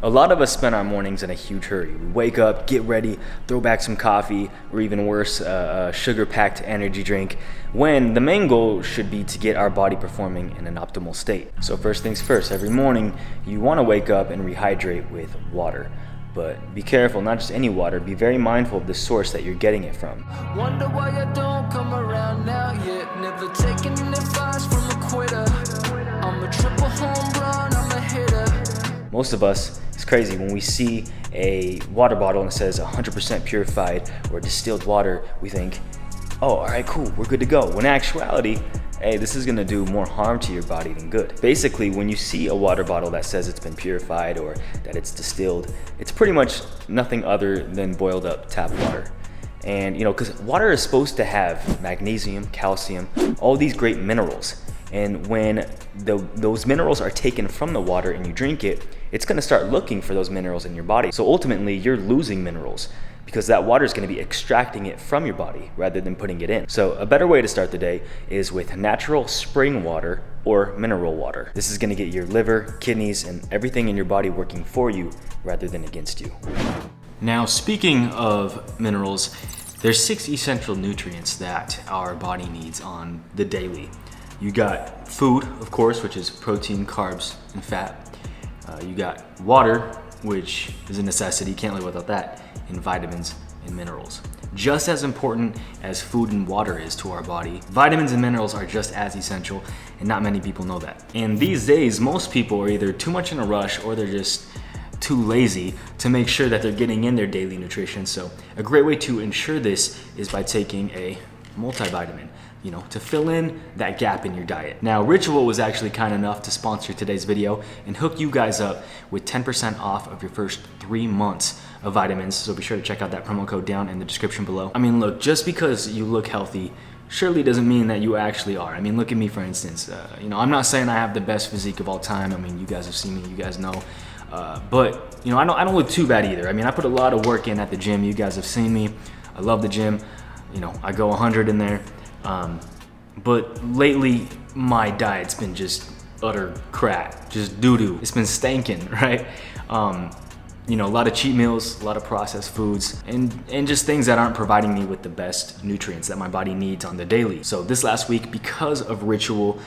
A lot of us spend our mornings in a huge hurry. We wake up, get ready, throw back some coffee, or even worse, a sugar-packed energy drink, when the main goal should be to get our body performing in an optimal state. So first things first, every morning you want to wake up and rehydrate with water. But be careful, not just any water, be very mindful of the source that you're getting it from. Wonder why you don't come around now yet. Never taking advice from a quitter. I'm a triple home run, I'm a hitter. Most of us, it's crazy, when we see a water bottle and it says 100% purified or distilled water, we think, oh, all right, cool, we're good to go. When in actuality, hey, this is gonna do more harm to your body than good. Basically, when you see a water bottle that says it's been purified or that it's distilled, it's pretty much nothing other than boiled up tap water. And because water is supposed to have magnesium, calcium, all these great minerals. And when those minerals are taken from the water and you drink it, it's gonna start looking for those minerals in your body. So ultimately, you're losing minerals because that water is gonna be extracting it from your body rather than putting it in. So a better way to start the day is with natural spring water or mineral water. This is gonna get your liver, kidneys, and everything in your body working for you rather than against you. Now, speaking of minerals, there's 6 essential nutrients that our body needs on the daily. You got food, of course, which is protein, carbs, and fat. You got water, which is a necessity, can't live without that, and vitamins and minerals. Just as important as food and water is to our body, vitamins and minerals are just as essential, and not many people know that. And these days, most people are either too much in a rush or they're just too lazy to make sure that they're getting in their daily nutrition. So a great way to ensure this is by taking a multivitamin, to fill in that gap in your diet. Now, Ritual was actually kind enough to sponsor today's video and hook you guys up with 10% off of your first 3 months of vitamins. So be sure to check out that promo code down in the description below. I mean, look, just because you look healthy surely doesn't mean that you actually are. I mean, look at me, for instance. I'm not saying I have the best physique of all time. I mean, you guys have seen me, you guys know. But I don't look too bad either. I mean, I put a lot of work in at the gym. You guys have seen me. I love the gym. I go 100 in there. But lately, my diet's been just utter crap, just doo-doo. It's been stankin', right? A lot of cheat meals, a lot of processed foods, and just things that aren't providing me with the best nutrients that my body needs on the daily. So this last week, because of Ritual,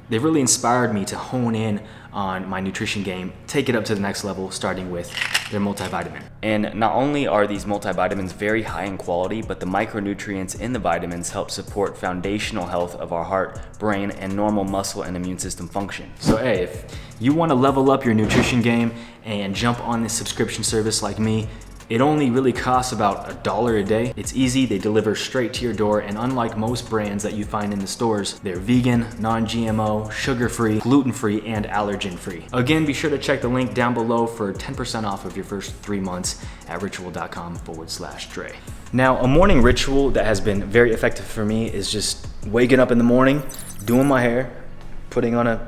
they really inspired me to hone in on my nutrition game, take it up to the next level, starting with their multivitamin. And not only are these multivitamins very high in quality, but the micronutrients in the vitamins help support foundational health of our heart, brain, and normal muscle and immune system function. So hey, if you want to level up your nutrition game and jump on this subscription service like me, it only really costs about $1 a day. It's easy, they deliver straight to your door, and unlike most brands that you find in the stores, they're vegan, non-GMO, sugar-free, gluten-free, and allergen-free. Again, be sure to check the link down below for 10% off of your first 3 months at ritual.com/Dre. Now, a morning ritual that has been very effective for me is just waking up in the morning, doing my hair, putting on a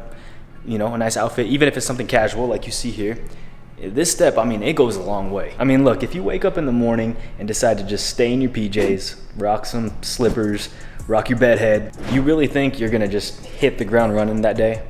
nice outfit, even if it's something casual like you see here. This step, it goes a long way. Look, if you wake up in the morning and decide to just stay in your PJs, rock some slippers, rock your bed head, you really think you're gonna just hit the ground running that day?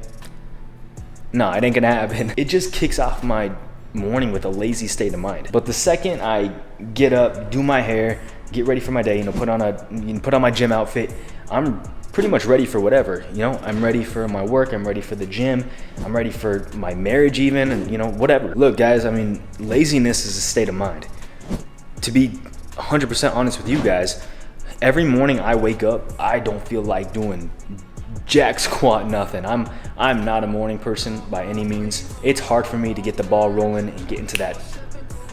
No, it ain't gonna happen. It just kicks off my morning with a lazy state of mind. But the second I get up, do my hair, get ready for my day, put on my gym outfit, I'm pretty much ready for whatever. I'm ready for my work, I'm ready for the gym, I'm ready for my marriage even, and whatever. Look guys, laziness is a state of mind. To be 100% honest with you guys, every morning I wake up, I don't feel like doing jack squat nothing. I'm not a morning person by any means. It's hard for me to get the ball rolling and get into that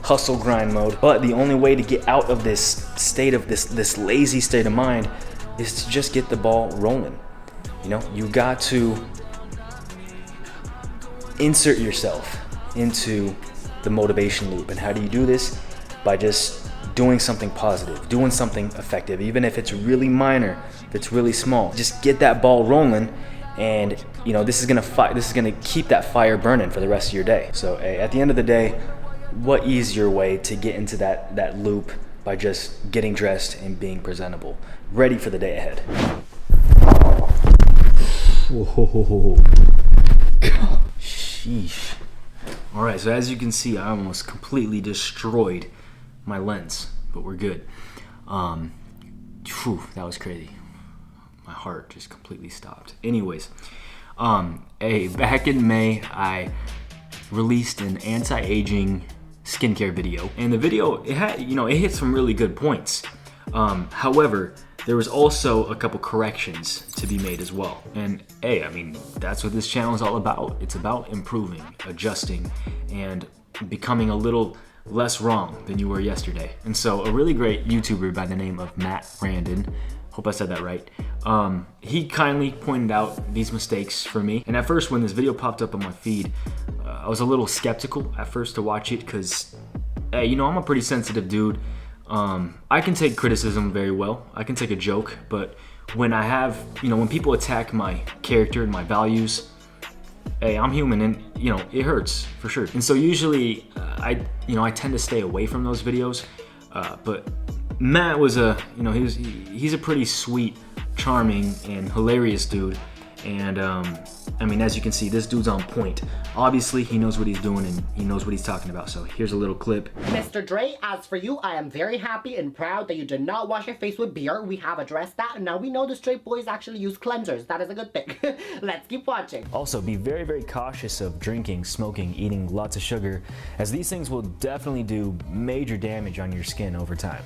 hustle grind mode. But the only way to get out of this state of this lazy state of mind is to just get the ball rolling. You got to insert yourself into the motivation loop. And how do you do this? By just doing something positive, doing something effective, even if it's really minor, if it's really small. Just get that ball rolling, and this is gonna keep that fire burning for the rest of your day. So at the end of the day, what easier way to get into that loop by just getting dressed and being presentable, ready for the day ahead. Whoa. Sheesh. All right, so as you can see, I almost completely destroyed my lens, but we're good. That was crazy. My heart just completely stopped. Anyways, back in May, I released an anti-aging skincare video, and the video, it hit some really good points. However, there was also a couple corrections to be made as well. And hey, I mean, that's what this channel is all about. It's about improving, adjusting, and becoming a little less wrong than you were yesterday. And so a really great YouTuber by the name of Matt Brandon, hope I said that right, he kindly pointed out these mistakes for me. And at first, when this video popped up on my feed, I was a little skeptical at first to watch it because, hey, I'm a pretty sensitive dude. I can take criticism very well. I can take a joke, but when I have, when people attack my character and my values, hey, I'm human, and it hurts for sure. And so usually, I tend to stay away from those videos. But Matt was he's a pretty sweet, charming, and hilarious dude. And I mean, as you can see, this dude's on point. Obviously, he knows what he's doing and he knows what he's talking about. So here's a little clip. Mr. Dre, as for you, I am very happy and proud that you did not wash your face with beer. We have addressed that, and now we know the straight boys actually use cleansers. That is a good thing. Let's keep watching. Also, be very, very cautious of drinking, smoking, eating lots of sugar, as these things will definitely do major damage on your skin over time.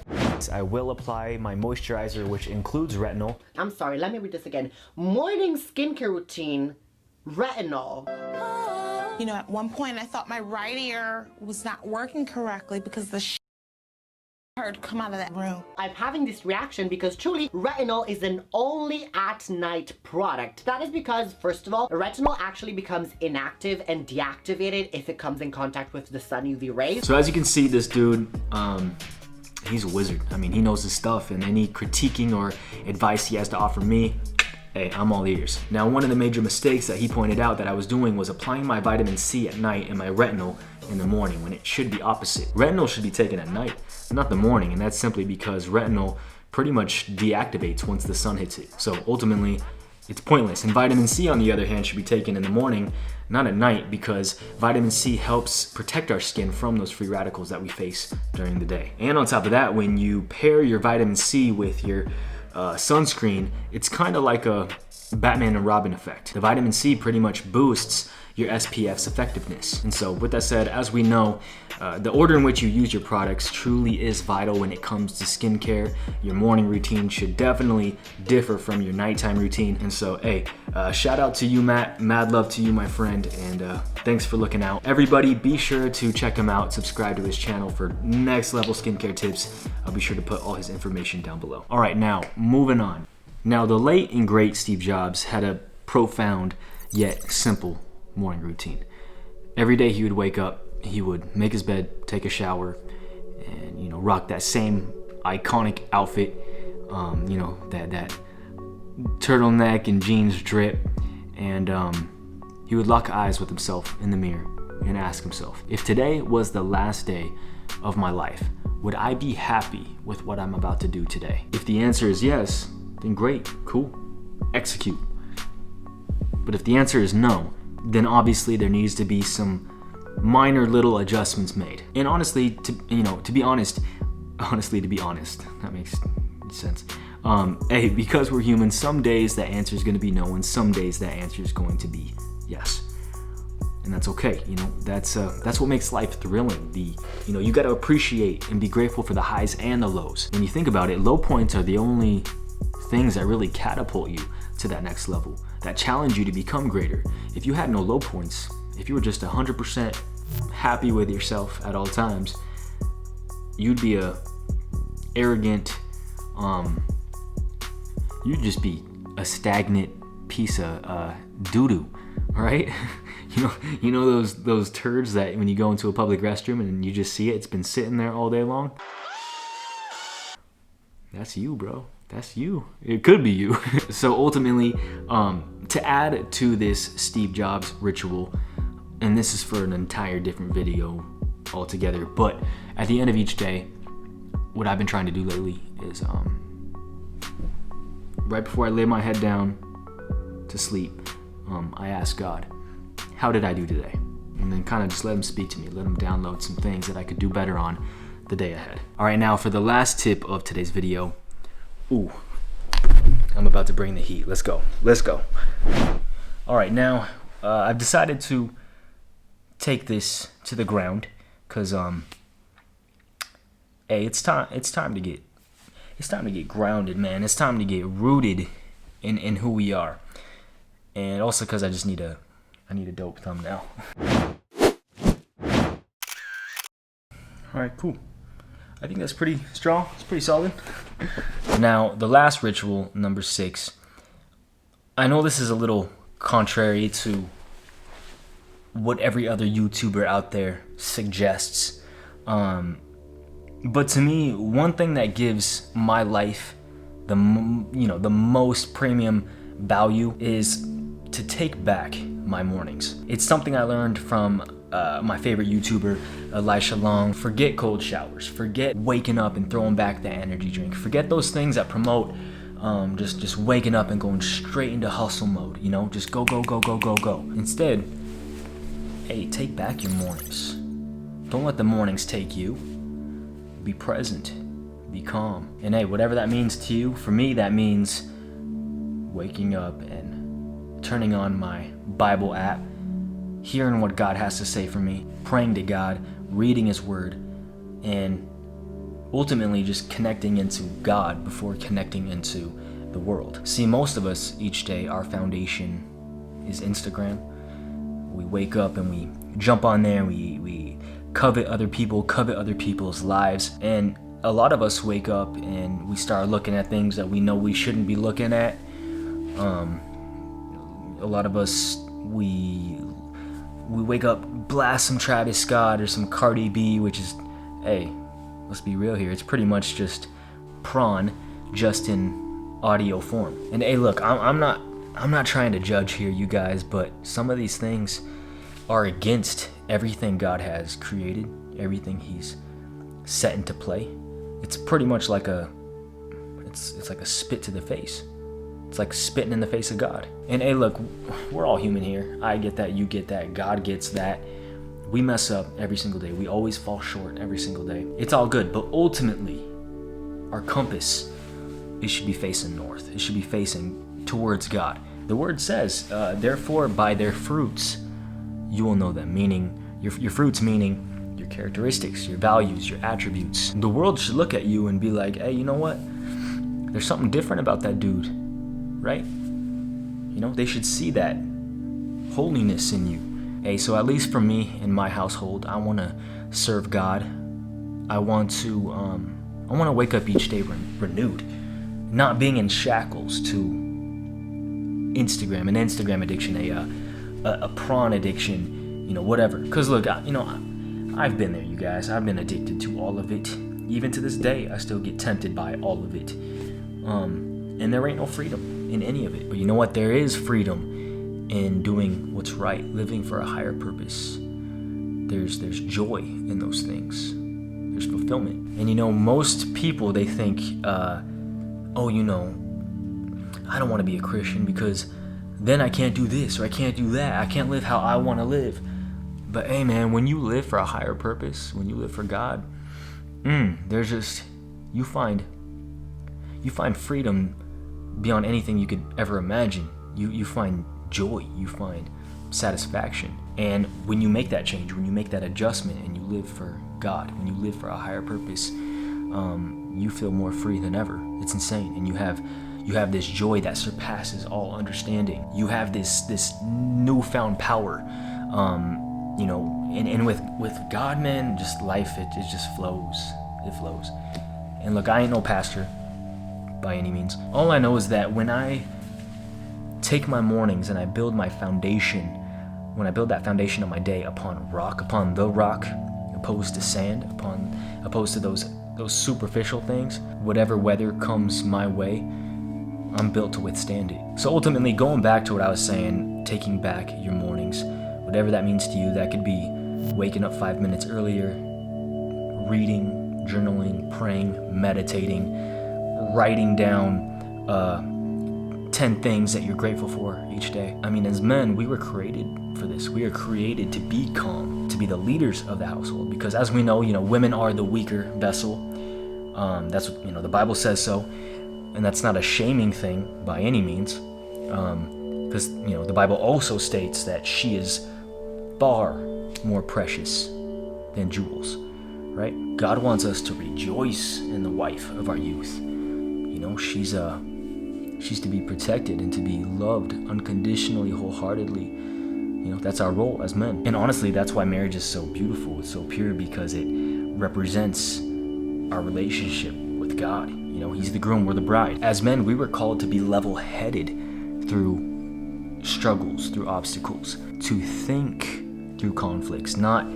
I will apply my moisturizer, which includes retinol. I'm sorry, let me read this again. Morning skincare routine, retinol. At one point I thought my right ear was not working correctly because the heard come out of that room. I'm having this reaction because truly, retinol is an only at night product. That is because, first of all, retinol actually becomes inactive and deactivated if it comes in contact with the sun UV rays. So as you can see, this dude, he's a wizard. I mean, he knows his stuff, and any critiquing or advice he has to offer me, hey, I'm all ears. Now, one of the major mistakes that he pointed out that I was doing was applying my vitamin C at night and my retinol in the morning, when it should be opposite. Retinol should be taken at night, not the morning, and that's simply because retinol pretty much deactivates once the sun hits it. So ultimately, it's pointless. And vitamin C, on the other hand, should be taken in the morning, not at night, because vitamin C helps protect our skin from those free radicals that we face during the day. And on top of that, when you pair your vitamin C with your sunscreen, it's kind of like a Batman and Robin effect. The vitamin C pretty much boosts your SPF's effectiveness. And so with that said, as we know, the order in which you use your products truly is vital when it comes to skincare. Your morning routine should definitely differ from your nighttime routine. And so, hey, shout out to you, Matt. Mad love to you, my friend, and thanks for looking out. Everybody, be sure to check him out, subscribe to his channel for next level skincare tips. I'll be sure to put all his information down below. All right, now, moving on. Now, the late and great Steve Jobs had a profound yet simple morning routine. Every day he would wake up, he would make his bed, take a shower, and rock that same iconic outfit, that turtleneck and jeans drip, and he would lock eyes with himself in the mirror and ask himself, if today was the last day of my life, would I be happy with what I'm about to do today? If the answer is yes, then great, cool, execute. But if the answer is no, then obviously there needs to be some minor little adjustments made. And honestly, to be honest, that makes sense. Hey, because we're human, some days that answer is going to be no, and some days that answer is going to be yes. And that's okay. That's what makes life thrilling. You got to appreciate and be grateful for the highs and the lows. When you think about it, low points are the only things that really catapult you to that next level, that challenge you to become greater. If you had no low points, if you were just 100% happy with yourself at all times, you'd be a arrogant, you'd just be a stagnant piece of doo-doo, right? you know those turds that when you go into a public restroom and you just see it's been sitting there all day long? That's you, bro. That's you. It could be you. So ultimately, to add to this Steve Jobs ritual, and this is for an entire different video altogether, but at the end of each day, what I've been trying to do lately is right before I lay my head down to sleep, I ask God, how did I do today? and then kind of just let him speak to me, let him download some things that I could do better on the day ahead. All right, now for the last tip of today's video. Ooh, I'm about to bring the heat. Let's go. Let's go. All right, now I've decided to take this to the ground because hey, it's time to get grounded, man. It's time to get rooted in who we are, and also because I need a dope thumbnail. All right, cool. I think that's pretty strong. It's pretty solid. Now, the last ritual, number 6. I know this is a little contrary to what every other YouTuber out there suggests. But to me, one thing that gives my life the most premium value is to take back my mornings. It's something I learned from my favorite YouTuber, Elisha Long. Forget cold showers. Forget waking up and throwing back the energy drink. Forget those things that promote just waking up and going straight into hustle mode. You know, just go, go, go, go, go, go. Instead, hey, take back your mornings. Don't let the mornings take you. Be present. Be calm. And hey, whatever that means to you, for me, that means waking up and turning on my Bible app, hearing what God has to say for me, praying to God, reading His Word, and ultimately just connecting into God before connecting into the world. See, most of us each day, our foundation is Instagram. We wake up and we jump on there, we covet other people, covet other people's lives, and a lot of us wake up and we start looking at things that we know we shouldn't be looking at. A lot of us, we wake up, blast some Travis Scott or some Cardi B, which is, hey, let's be real here, it's pretty much just prawn, just in audio form. And hey, look, I'm not trying to judge here, you guys, but some of these things are against everything God has created, everything He's set into play. It's pretty much like it's like a spit to the face. It's like spitting in the face of God. And hey, look, we're all human here. I get that, you get that, God gets that. We mess up every single day. We always fall short every single day. It's all good, but ultimately, our compass, it should be facing north. It should be facing towards God. The word says, therefore, by their fruits, you will know them. Meaning, your fruits meaning your characteristics, your values, your attributes. The world should look at you and be like, hey, you know what? There's something different about that dude, right? You know, they should see that holiness in you. Hey, so at least for me in my household, I want to serve God. I want to wake up each day renewed, not being in shackles to Instagram, an Instagram addiction, a prawn addiction, you know, whatever. Because look, I've been there, you guys. I've been addicted to all of it. Even to this day, I still get tempted by all of it. And there ain't no freedom in any of it. But you know what? There is freedom in doing what's right, living for a higher purpose. There's joy in those things. There's fulfillment. And you know, most people, they think, oh, you know, I don't want to be a Christian because then I can't do this or I can't do that. I can't live how I want to live. But hey, man, when you live for a higher purpose, when you live for God, there's just, you find freedom beyond anything you could ever imagine. You find joy, you find satisfaction. And when you make that change, when you make that adjustment and you live for God, when you live for a higher purpose, you feel more free than ever. It's insane. And you have this joy that surpasses all understanding. You have this newfound power. You know, and with God, man, just life, it just flows. It flows. And look, I ain't no pastor by any means. All I know is that when I take my mornings and I build my foundation, when I build that foundation of my day upon the rock, opposed to sand, opposed to those superficial things, whatever weather comes my way, I'm built to withstand it. So ultimately, going back to what I was saying, taking back your mornings, whatever that means to you, that could be waking up 5 minutes earlier, reading, journaling, praying, meditating, writing down 10 things that you're grateful for each day. I mean, as men, we were created for this. We are created to be calm, to be the leaders of the household, because as we know, women are the weaker vessel. That's what, the Bible says so, and that's not a shaming thing by any means, because the Bible also states that she is far more precious than jewels, right? God wants us to rejoice in the wife of our youth. She's to be protected and to be loved unconditionally, wholeheartedly. That's our role as men. And honestly, that's why marriage is so beautiful. It's so pure, because it represents our relationship with God. He's the groom, we're the bride. As men, we were called to be level-headed through struggles, through obstacles, to think through conflicts, not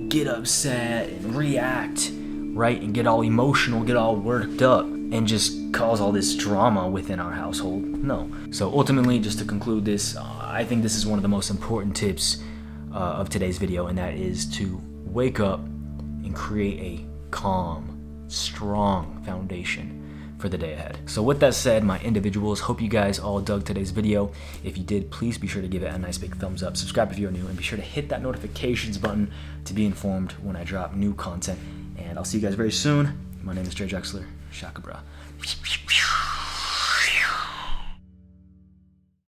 get upset and react, right? And get all emotional, get all worked up, and just cause all this drama within our household. No. So ultimately, just to conclude this, I think this is one of the most important tips of today's video, and that is to wake up and create a calm, strong foundation for the day ahead. So with that said, my individuals, hope you guys all dug today's video. If you did, please be sure to give it a nice big thumbs up, subscribe if you're new, and be sure to hit that notifications button to be informed when I drop new content. And I'll see you guys very soon. My name is Drexler. Shaka bra.